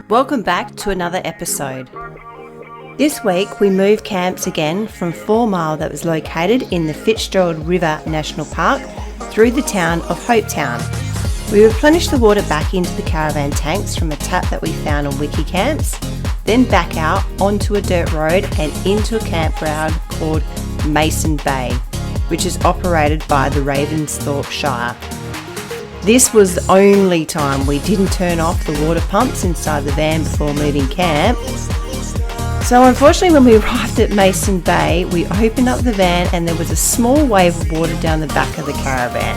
Welcome back to another episode. This week we moved camps again from 4 Mile that was located in the Fitzgerald River National Park through the town of Hopetoun. We replenished the water back into the caravan tanks from a tap that we found on Wikicamps, then back out onto a dirt road and into a campground called Mason Bay, which is operated by the Ravensthorpe Shire. This was the only time we didn't turn off the water pumps inside the van before moving camp. So unfortunately when we arrived at Mason Bay, we opened up the van and there was a small wave of water down the back of the caravan.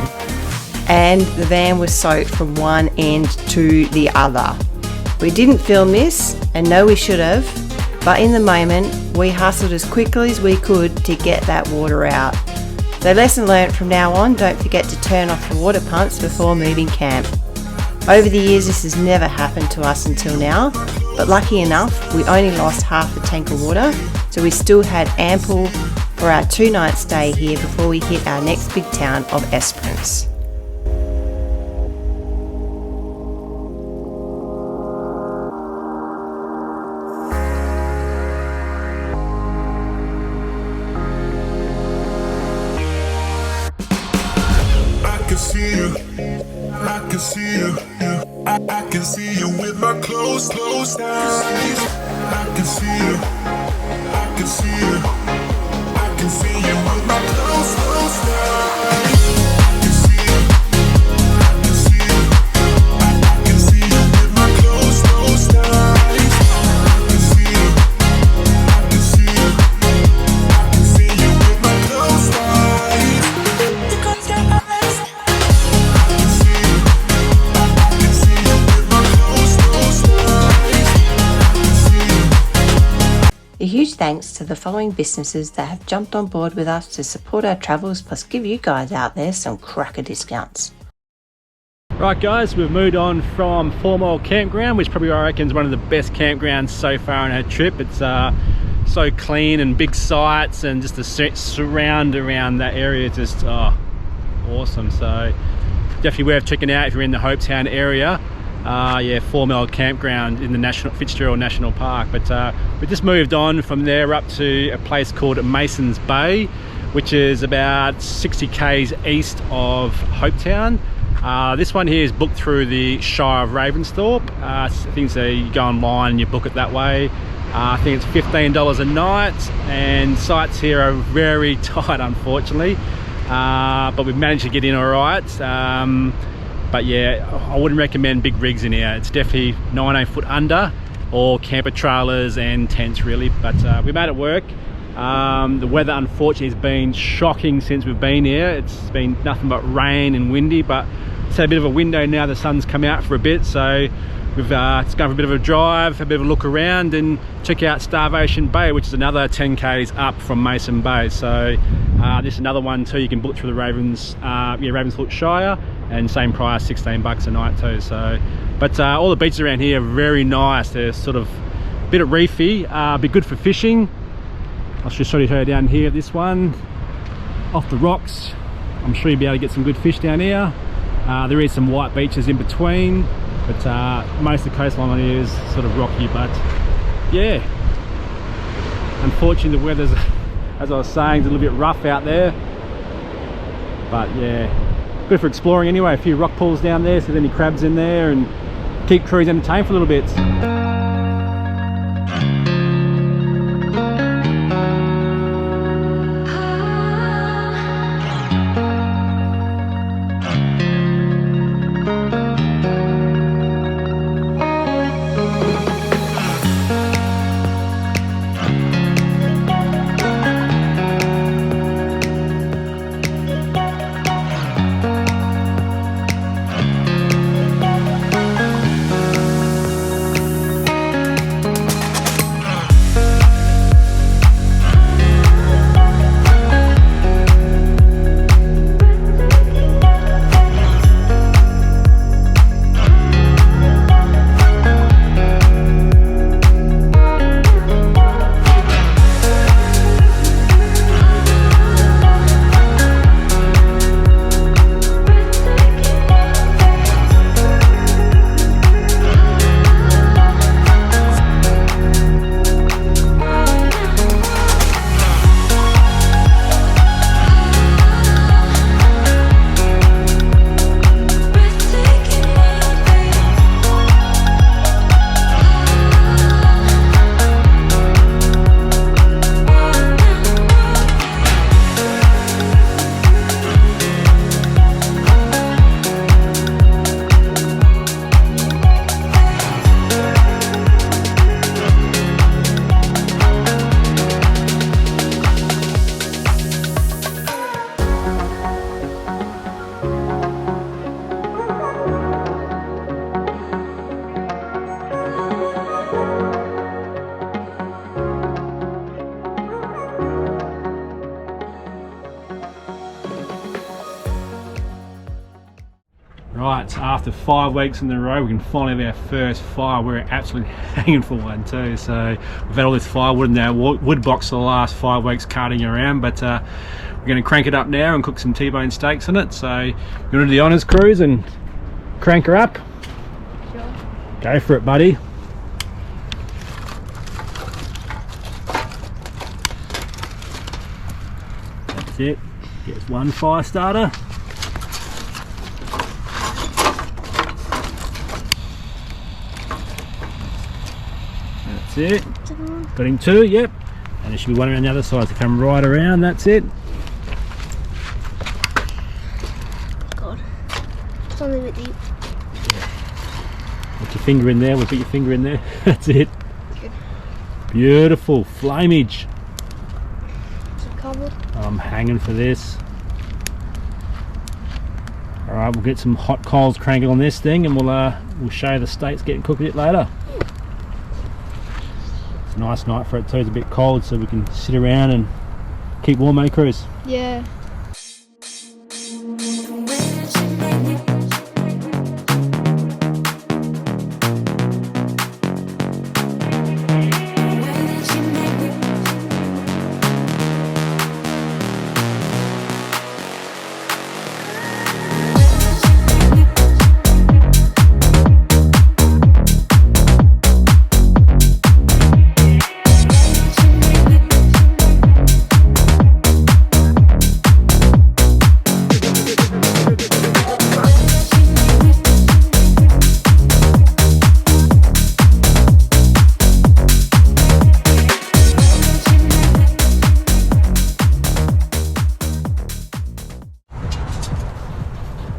And the van was soaked from one end to the other. We didn't film this, and no we should have, but in the moment we hustled as quickly as we could to get that water out. So lesson learnt from now on, don't forget to turn off the water pumps before moving camp. Over the years this has never happened to us until now, but lucky enough we only lost half the tank of water, so we still had ample for our 2-night stay here before we hit our next big town of Esperance. I can see you with my closed eyes. I can see you. I can see you. I can see you with my closed eyes. I can see you. I can see you. I can see you with my closed eyes. I can see you. I can see you. I can see you with my closed eyes. You got your eyes. I can see you. A huge thanks to the following businesses that have jumped on board with us to support our travels, plus give you guys out there some cracker discounts. Right guys, we've moved on from 4 Mile Campground, which probably I reckon is one of the best campgrounds so far on our trip. It's so clean and big sites, and just the surround around that area is just awesome. So definitely worth checking out if you're in the Hopetoun area. 4 Mile Campground in the Fitzgerald National Park. But we just moved on from there up to a place called Mason's Bay, which is about 60 k's east of Hopetoun. This one here is booked through the Shire of Ravensthorpe. I think so you go online and you book it that way. I think it's $15 a night, and sites here are very tight unfortunately, but we've managed to get in all right. But yeah, I wouldn't recommend big rigs in here. It's definitely 9-foot under, or camper trailers and tents really, but we made it work. The weather unfortunately has been shocking since we've been here. It's been nothing but rain and windy, but it's had a bit of a window now. The sun's come out for a bit, so we've just gone for a bit of a drive, a bit of a look around, and check out Starvation Bay, which is another 10 k's up from Mason Bay. So this is another one too. You can book through the Ravensthorpe Shire, and same price, $16 a night too. So, but all the beaches around here are very nice. They're sort of a bit reefy, be good for fishing. I'll just show you down here, this one off the rocks. I'm sure you'll be able to get some good fish down here. There is some white beaches in between, but most of the coastline on here is sort of rocky. But yeah, unfortunately the weather's, as I was saying, is a little bit rough out there, but yeah, good for exploring anyway. A few rock pools down there, so there's any crabs in there, and keep crews entertained for a little bit. after 5 weeks in a row, we can finally have our first fire. We're absolutely hanging for one too. So we've had all this firewood in our wood box for the last 5 weeks carting around, but we're going to crank it up now and cook some T-bone steaks in it. So you want to do the honours cruise and crank her up? Sure. Go for it, buddy. That's it. Get one fire starter. That's it. Got him 2, yep. And there should be one around the other side to come right around. That's it. God, it's only a bit deep. Put your finger in there. We'll put your finger in there. That's it. Good. Beautiful flamage. Is it covered? I'm hanging for this. All right, we'll get some hot coals cranking on this thing, and we'll show you the steaks getting cooked a bit later. It's a nice night for it too. It's a bit cold, so we can sit around and keep warm, eh, Cruz? Yeah.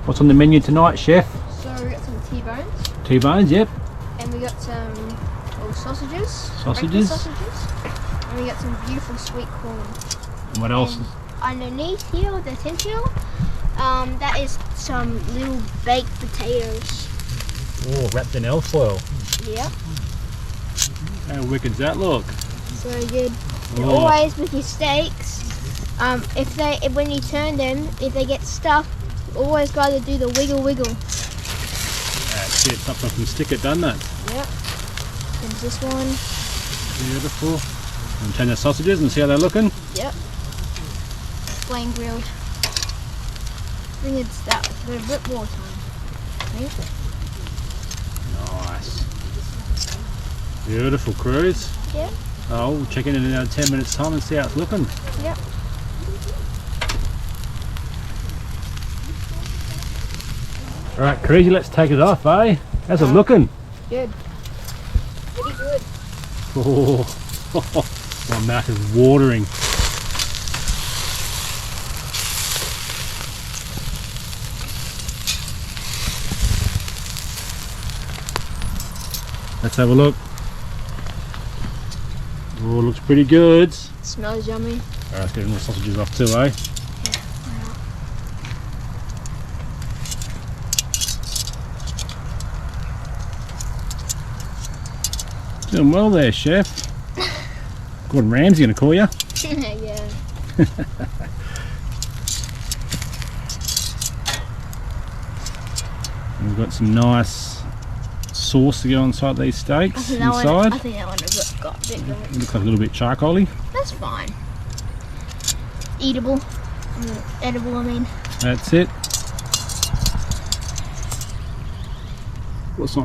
What's on the menu tonight, chef? So we got some T-bones, T-bones, yep. and we got some sausages. Sausages. breakfast sausages. And we got some beautiful sweet corn. And what else? And underneath here, the tentacule, that is some little baked potatoes. Oh, wrapped in alfoil. Yep. How wicked's that look? So good. And Oh. always with your steaks, when you turn them, if they get stuck, you always got to do the wiggle wiggle. That's it. Something from stick it, doesn't it? Yep. And this one. Beautiful. And turn the sausages and see how they're looking. Yep. Flame grilled. I think it's that. But a bit more time. I think. Nice. Beautiful, Cruz. Yep. Oh, we'll check in another 10 minutes time and see how it's looking. Yep. Alright, Cruz, let's take it off, eh? How's it looking? Good. Pretty good. Oh, my mouth is watering. Let's have a look. Oh, looks pretty good. Smells yummy. Alright, let's get more sausages off too, eh? Doing well there, chef. Gordon Ramsay gonna call you. Yeah. We've got some nice sauce to go inside these steaks. I think that one got a bit good. Looks like a little bit charcoaly. That's fine. Eatable. Edible, I mean. That's it. What's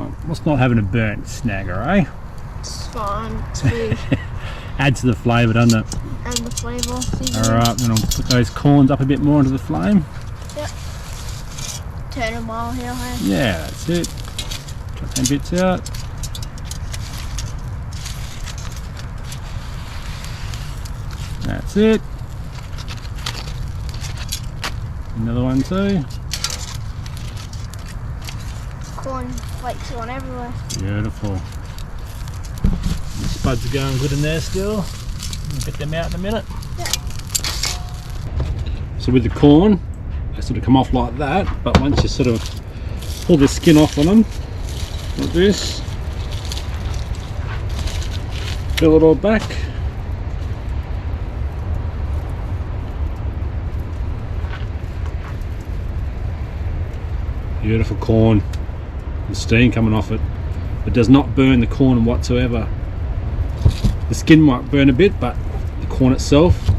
not having a burnt snagger, eh? It's fine. It's food. Adds to the flavour, doesn't it? And the flavour. Alright, then I'll put those corns up a bit more into the flame. Yep. Turn them while here, hey? Yeah, that's it. Chop them bits out. That's it. Another one too. Corn flakes on everywhere. Beautiful. The spuds are going good in there still. We'll get them out in a minute. Yeah. So with the corn, they sort of come off like that, but once you sort of pull the skin off on them, like this, fill it all back. Beautiful corn. the steam coming off it. It does not burn the corn whatsoever. The skin might burn a bit, but the corn itself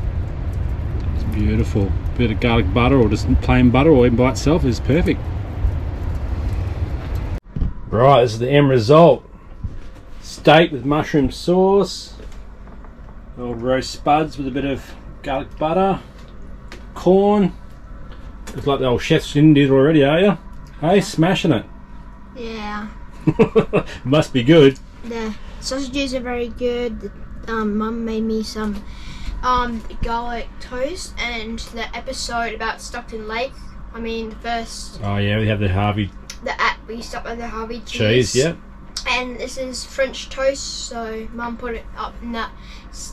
is beautiful. A bit of garlic butter or just plain butter or even by itself is perfect. Right, this is the end result. Steak with mushroom sauce, little roast spuds with a bit of garlic butter, corn. Looks like the old chef's did it already, are you? Hey, smashing it. Yeah. Must be good. The sausages are very good. Mum made me some garlic toast, and the episode about Stockton Lake. I mean, the first. Oh yeah, we have the Harvey. We stopped at the Harvey cheese. Yeah. And this is French toast. So Mum put it up in that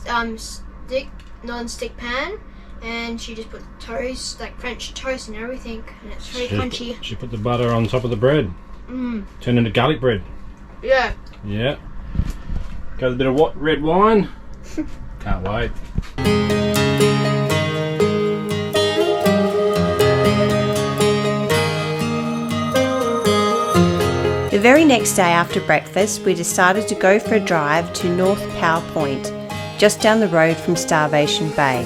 non-stick pan, and she just put toast, like French toast and everything, and it's very crunchy. She put the butter on top of the bread. Turned into garlic bread. Yeah. Yeah. Got a bit of red wine. Can't wait. The very next day after breakfast, we decided to go for a drive to North Power Point, just down the road from Starvation Bay.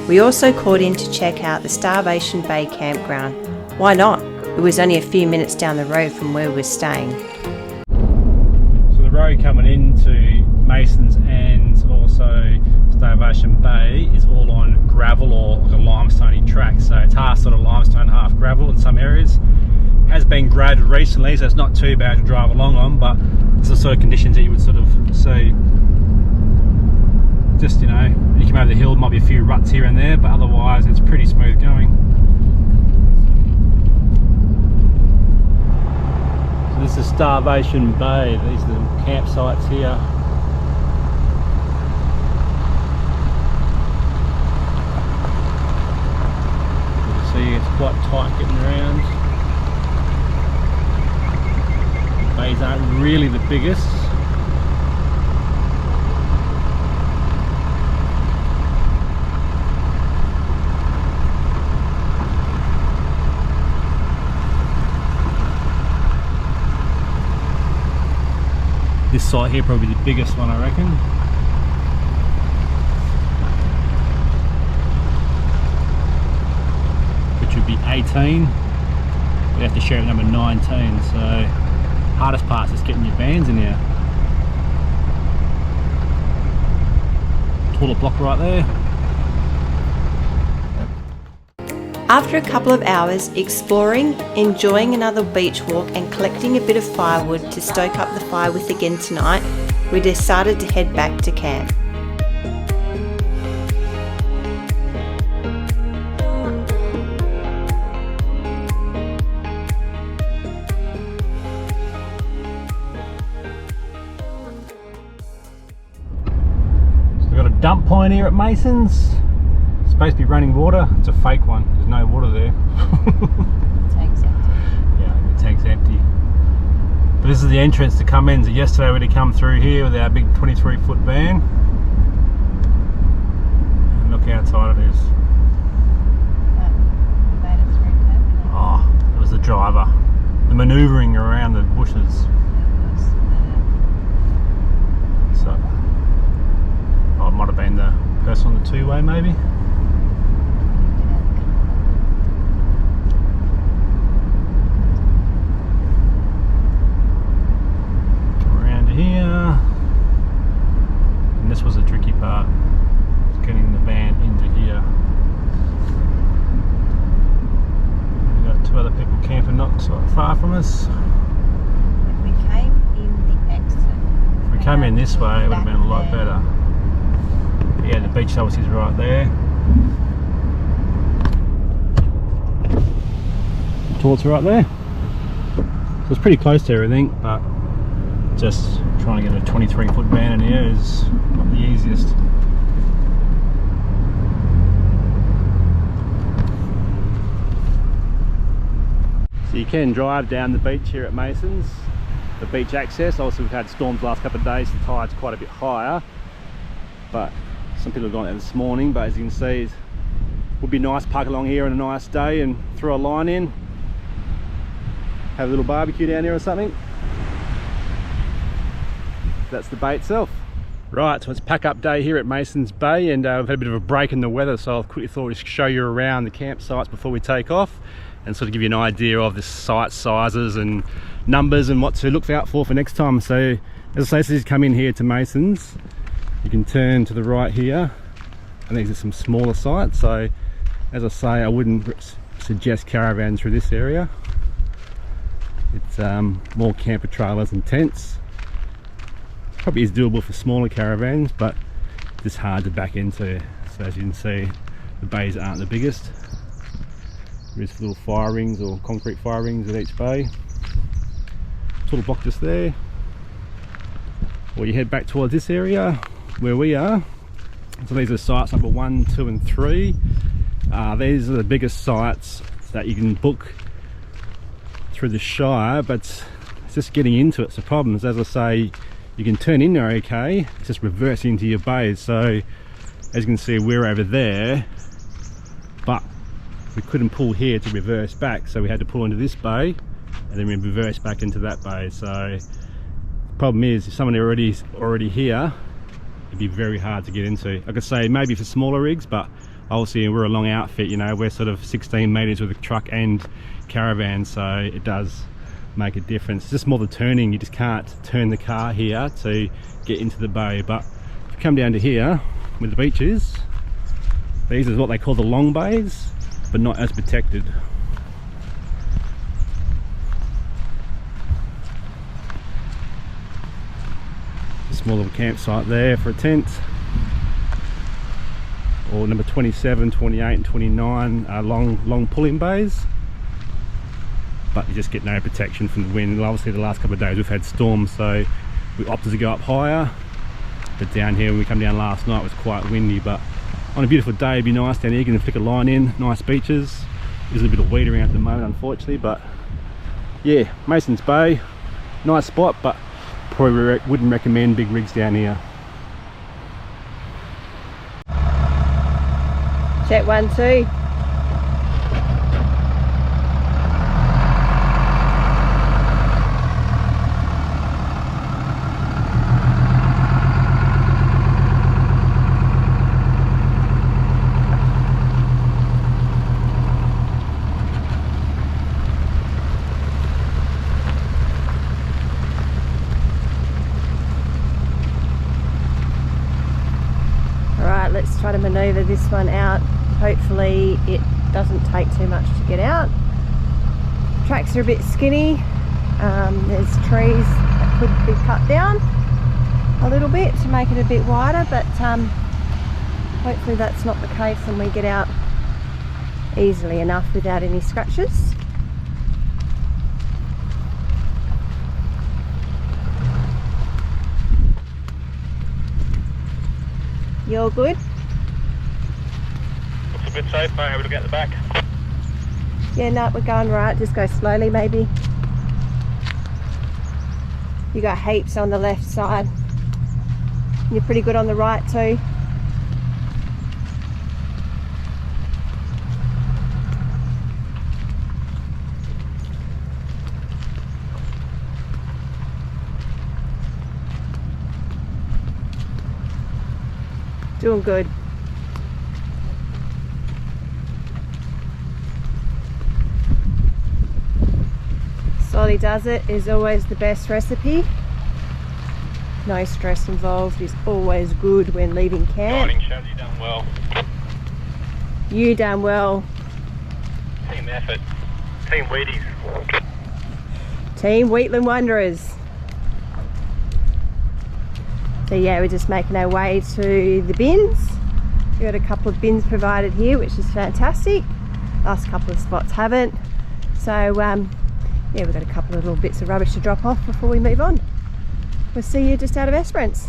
We also called in to check out the Starvation Bay campground. Why not? It was only a few minutes down the road from where we were staying. So the road coming into Masons and also Starvation Bay is all on gravel or like a limestoney track. So it's half sort of limestone, half gravel in some areas. Has been graded recently, so it's not too bad to drive along on, but it's the sort of conditions that you would sort of see. Just, you know, you come over the hill, might be a few ruts here and there, but otherwise it's pretty smooth going. So this is Starvation Bay. These are the campsites here. You can see it's quite tight getting around. Bays aren't really the biggest. This site here probably the biggest one, I reckon. Which would be 18. We have to share at number 19, so hardest part is just getting your vans in here. Toilet block right there. After a couple of hours exploring, enjoying another beach walk and collecting a bit of firewood to stoke up the fire with again tonight, we decided to head back to camp. So we've got a dump point here at Masons. It's supposed to be running water. It's a fake one. There's no water there. Tank's empty. Yeah, the tank's empty. But this is the entrance to come in. So yesterday we had to come through here with our big 23-foot van. And look how tight it is. Oh, it was the driver. The manoeuvring around the bushes. So, oh, it might have been the person on the two-way maybe. Here, and this was the tricky part, getting the van into here. We've got two other people camping not so far from us. If we came in the exit, If we came in this way, it would have been a lot better. Yeah, the beach obviously is right there. The toilets are right there. So it's pretty close to everything, but just trying to get a 23-foot van in here is not the easiest. So you can drive down the beach here at Masons, the beach access. Obviously we've had storms the last couple of days, the tide's quite a bit higher, but some people have gone out this morning. But as you can see, it would be nice to park along here on a nice day and throw a line in, have a little barbecue down here or something. that's the bay itself. Right, so it's pack up day here at Mason's Bay, and we've had a bit of a break in the weather, so I quickly thought I'd just show you around the campsites before we take off and sort of give you an idea of the site sizes and numbers and what to look out for next time. So as I say, so you come in here to Mason's, you can turn to the right here, and these are some smaller sites. So as I say, I wouldn't suggest caravans through this area. It's more camper trailers and tents. Probably is doable for smaller caravans, but just hard to back into. So as you can see, the bays aren't the biggest. There is little fire rings or concrete fire rings at each bay. Sort of block just there. Or you head back towards this area where we are. So these are sites number 1, 2 and 3. These are the biggest sites that you can book through the Shire, but it's just getting into it's the problems. As I say, you can turn in there okay, it's just reverse into your bays. So as you can see, we're over there, but we couldn't pull here to reverse back, so we had to pull into this bay and then we reverse back into that bay. So the problem is, if someone already here, it'd be very hard to get into. I could say maybe for smaller rigs, but obviously we're a long outfit, you know, we're sort of 16 metres with a truck and caravan, so it does make a difference. It's just more the turning, you just can't turn the car here to get into the bay. But if you come down to here where the beach is, these are what they call the long bays, but not as protected. A small little campsite there for a tent. Or number 27, 28 and 29 are long pulling bays, but you just get no protection from the wind. And obviously the last couple of days we've had storms, so we opted to go up higher. But down here, when we come down last night, it was quite windy. But on a beautiful day, it'd be nice down here. You can flick a line in, nice beaches. There's a bit of weed around at the moment, unfortunately, but yeah, Mason's Bay, nice spot, but probably wouldn't recommend big rigs down here. Check 1, 2. Let's try to maneuver this one out. Hopefully it doesn't take too much to get out. Tracks are a bit skinny. There's trees that could be cut down a little bit to make it a bit wider, but hopefully that's not the case and we get out easily enough without any scratches. You're good? Looks a bit safe, mate. Have a look at the back. Yeah, no, we're going right. Just go slowly, maybe. You got heaps on the left side. You're pretty good on the right too. Doing good. Slowly does it is always the best recipe. No stress involved is always good when leaving camp. Guiding shows you done well. You done well. Team effort. Team Wheaties. Team Wheatland Wanderers. So yeah, we're just making our way to the bins. We've got a couple of bins provided here, which is fantastic. Last couple of spots haven't. So yeah, we've got a couple of little bits of rubbish to drop off before we move on. We'll see you just out of Esperance.